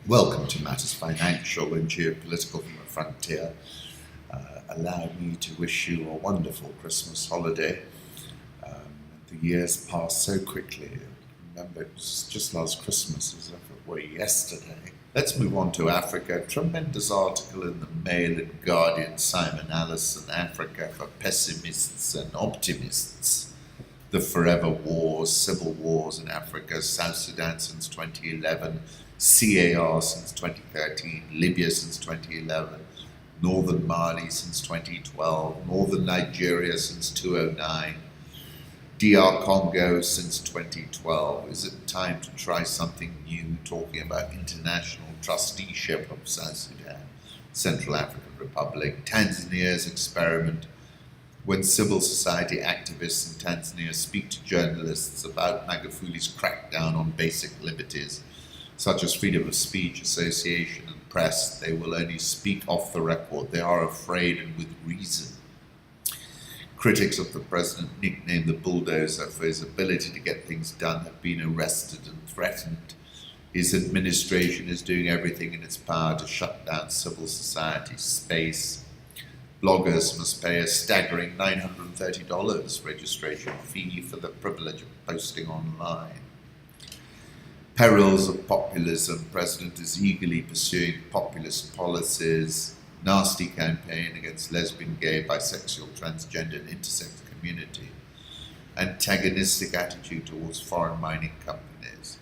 Welcome to Matters Financial and Geopolitical from the Frontier. Allow me to wish you a wonderful Christmas holiday. The years pass so quickly. Remember, it was just last Christmas as if it were yesterday. Let's move on to Africa. A tremendous article in the Mail and Guardian, Simon Allison, Africa for Pessimists and Optimists. The forever wars, civil wars in Africa, South Sudan since 2011, CAR since 2013, Libya since 2011, Northern Mali since 2012, Northern Nigeria since 2009, DR Congo since 2012. Is it time to try something new, talking about international trusteeship of South Sudan, Central African Republic, Tanzania's experiment, when civil society activists in Tanzania speak to journalists about Magufuli's crackdown on basic liberties, such as freedom of speech, association, and press, they will only speak off the record. They are afraid, and with reason. Critics of the president, nicknamed the bulldozer for his ability to get things done, have been arrested and threatened. His administration is doing everything in its power to shut down civil society space. Bloggers must pay a staggering $930 registration fee for the privilege of posting online. Perils of populism. President is eagerly pursuing populist policies. Nasty campaign against lesbian, gay, bisexual, transgender, and intersex community. Antagonistic attitude towards foreign mining companies.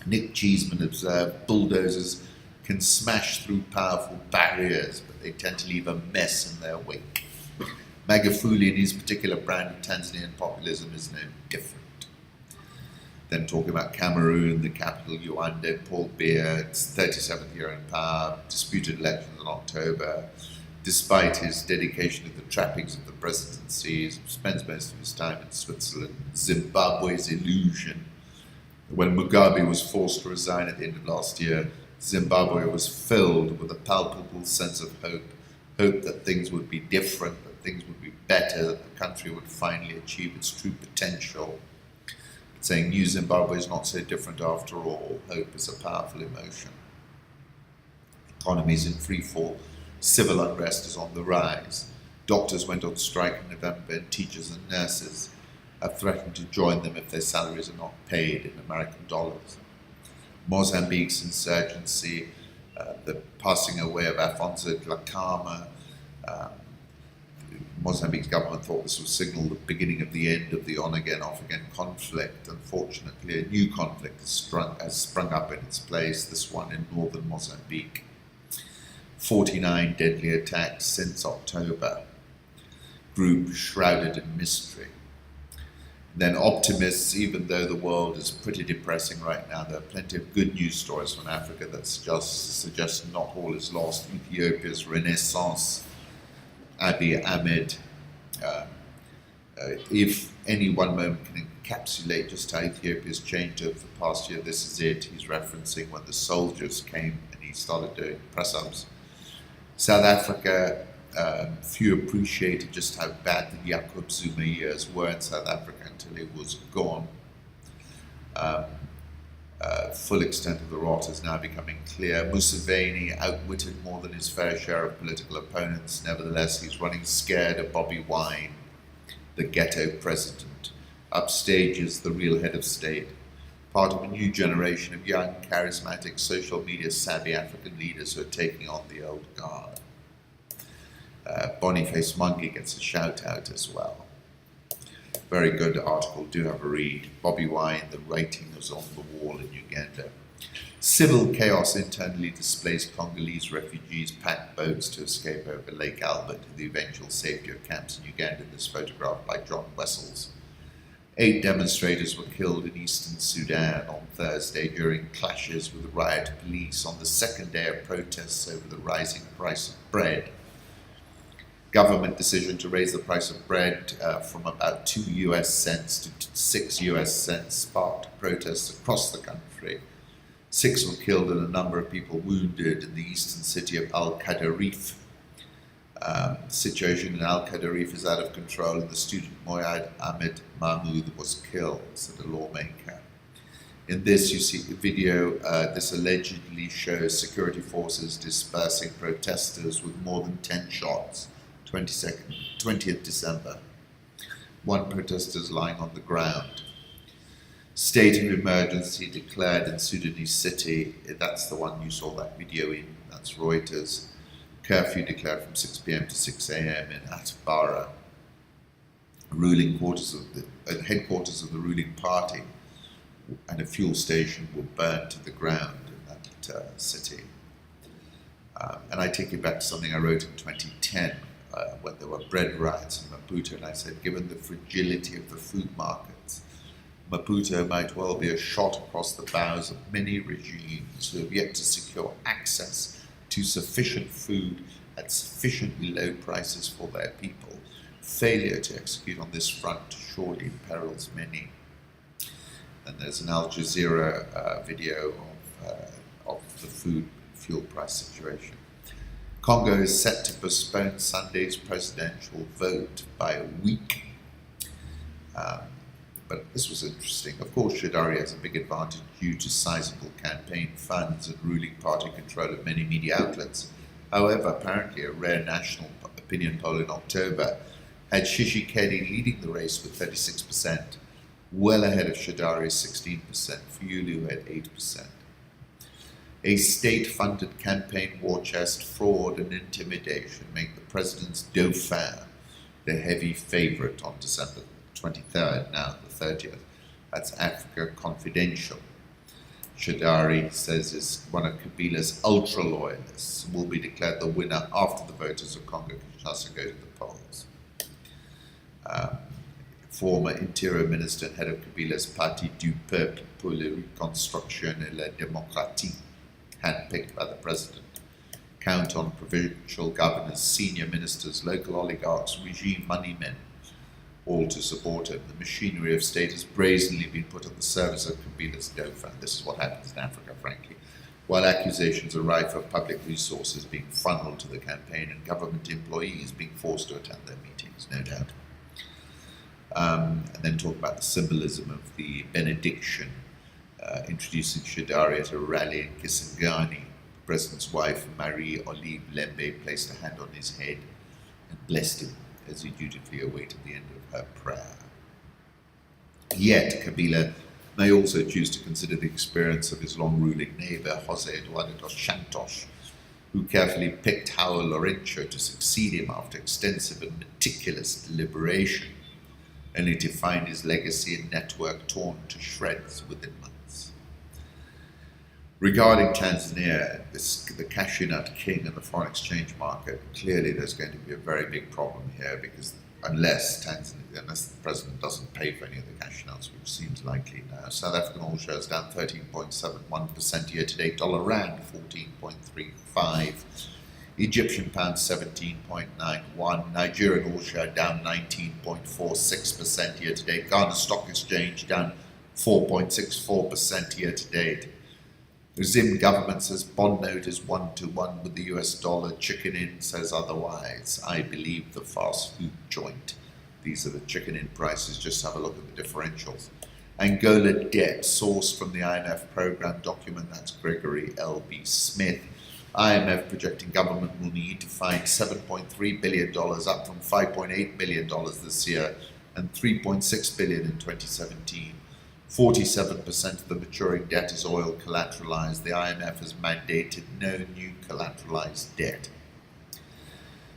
Nick Cheeseman observed bulldozers can smash through powerful barriers, but they tend to leave a mess in their wake. Magufuli and his particular brand of Tanzanian populism is no different. Then talking about Cameroon, the capital Yaoundé, Paul Biya's 37th year in power, disputed elections in October. Despite his dedication to the trappings of the presidency, he spends most of his time in Switzerland. Zimbabwe's illusion. When Mugabe was forced to resign at the end of last year, Zimbabwe was filled with a palpable sense of hope that things would be different, that things would be better, that the country would finally achieve its true potential. Saying New Zimbabwe is not so different after all. Hope is a powerful emotion. Economy is in free fall. Civil unrest is on the rise. Doctors went on strike in November, and teachers and nurses have threatened to join them if their salaries are not paid in American dollars. Mozambique's insurgency, the passing away of Afonso Dhlakama. Mozambique's government thought this would signal the beginning of the end of the on-again, off-again conflict. Unfortunately, a new conflict has sprung up in its place, this one in northern Mozambique. 49 deadly attacks since October. Group shrouded in mystery. Then optimists, even though the world is pretty depressing right now, there are plenty of good news stories from Africa that suggest not all is lost. Ethiopia's renaissance. Abiy Ahmed, if any one moment can encapsulate just how Ethiopia's changed over the past year, this is it. He's referencing when the soldiers came and he started doing press-ups. South Africa, few appreciated just how bad the Jacob Zuma years were in South Africa until he was gone. Full extent of the rot is now becoming clear. Museveni outwitted more than his fair share of political opponents. Nevertheless, he's running scared of Bobi Wine, the ghetto president. Upstages the real head of state, part of a new generation of young, charismatic, social media savvy African leaders who are taking on the old guard. Boniface Mwangi gets a shout out as well. Very good article, do have a read. Bobi Wine, the writing is on the wall in Uganda. Civil chaos internally displaced Congolese refugees packed boats to escape over Lake Albert to the eventual safety of camps in Uganda. This photograph by John Wessels. 8 demonstrators were killed in eastern Sudan on Thursday during clashes with riot police on the second day of protests over the rising price of bread. Government decision to raise the price of bread from about 2 US cents to 6 US cents sparked protests across the country. 6 were killed and a number of people wounded in the eastern city of Al-Qadarif. The situation in Al-Qadarif is out of control, and the student Moyad Ahmed Mahmoud was killed, said a lawmaker. In this, you see the video. This allegedly shows security forces dispersing protesters with more than 10 shots. 20th December. One protester is lying on the ground. State of emergency declared in Sudanese city. That's the one you saw that video in. That's Reuters. Curfew declared from 6 p.m. to 6 a.m. in Atbara. Headquarters of the ruling party and a fuel station were burned to the ground in that city. And I take you back to something I wrote in 2010 when there were bread riots in Maputo, and I said, given the fragility of the food markets, Maputo might well be a shot across the bows of many regimes who have yet to secure access to sufficient food at sufficiently low prices for their people. Failure to execute on this front surely imperils many. And there's an Al Jazeera video of the fuel price situation. Congo is set to postpone Sunday's presidential vote by a week. But this was interesting. Of course, Shadari has a big advantage due to sizable campaign funds and ruling party control of many media outlets. However, apparently a rare national opinion poll in October had Tshisekedi leading the race with 36%, well ahead of Shadari's 16%, Fayulu had 8%. A state-funded campaign war chest, fraud and intimidation make the president's dauphin the heavy favourite on December 23rd, now the 30th. That's Africa Confidential. Shadari says is one of Kabila's ultra-loyalists, will be declared the winner after the voters of Congo-Kinshasa go to the polls. Former Interior Minister and head of Kabila's Parti du Peuple pour la Reconstruction et la Démocratie, handpicked by the president, count on provincial governors, senior ministers, local oligarchs, regime money men, all to support him. The machinery of state has brazenly been put at the service of Kabila's dauphin. This is what happens in Africa, frankly. While accusations are rife of public resources being funneled to the campaign and government employees being forced to attend their meetings, no doubt. And then talk about the symbolism of the benediction, introducing Shadari at a rally in Kisangani. The president's wife, Marie Olive Lembe, placed a hand on his head and blessed him as he dutifully awaited the end of her prayer. Yet, Kabila may also choose to consider the experience of his long-ruling neighbor, Jose Eduardo dos Santos, who carefully picked João Lourenço to succeed him after extensive and meticulous deliberation, only to find his legacy and network torn to shreds within months. Regarding Tanzania, the cashew nut king and the foreign exchange market, clearly there's going to be a very big problem here, because unless the president doesn't pay for any of the cashew nuts, which seems likely now. South African oil shares down 13.71% year-to-date, dollar rand 14.35%, Egyptian pound 17.91%, Nigerian oil share down 19.46% year-to-date, Ghana Stock Exchange down 4.64% year-to-date. The Zim government says bond note is 1-to-1 with the US dollar. Chicken Inn says otherwise. I believe the fast food joint. These are the chicken inn prices. Just have a look at the differentials. Angola debt sourced from the IMF program document. That's Gregory L.B. Smith. IMF projecting government will need to find $7.3 billion, up from $5.8 billion this year and $3.6 billion in 2017. 47% of the maturing debt is oil collateralized. The IMF has mandated no new collateralized debt.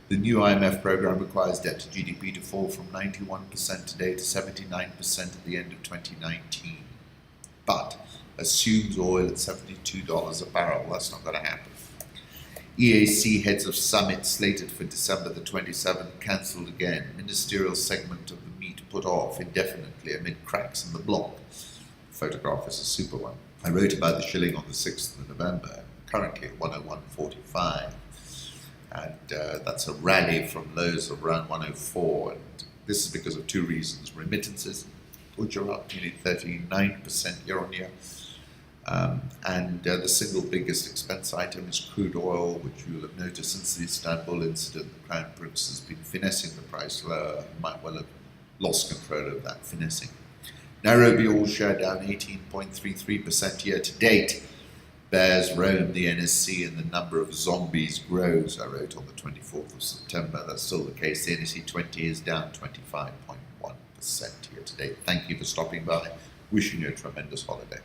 The new IMF program requires debt to GDP to fall from 91% today to 79% at the end of 2019, but assumes oil at $72 a barrel. That's not going to happen. EAC heads of summit slated for December the 27th cancelled again. Ministerial segment of the meet put off indefinitely amid cracks in the block. The photograph is a super one. I wrote about the shilling on the 6th of November, currently at 101.45. And that's a rally from lows of around 104. And this is because of two reasons. Remittances, which are up nearly 39% year on year. And the single biggest expense item is crude oil, which you will have noticed since the Istanbul incident, the Crown Prince has been finessing the price lower, might well have lost control of that finessing. Nairobi all share down 18.33% year to date. Bears roam the NSC and the number of zombies grows, I wrote on the 24th of September. That's still the case. The NSC 20 is down 25.1% year to date. Thank you for stopping by. Wishing you a tremendous holiday.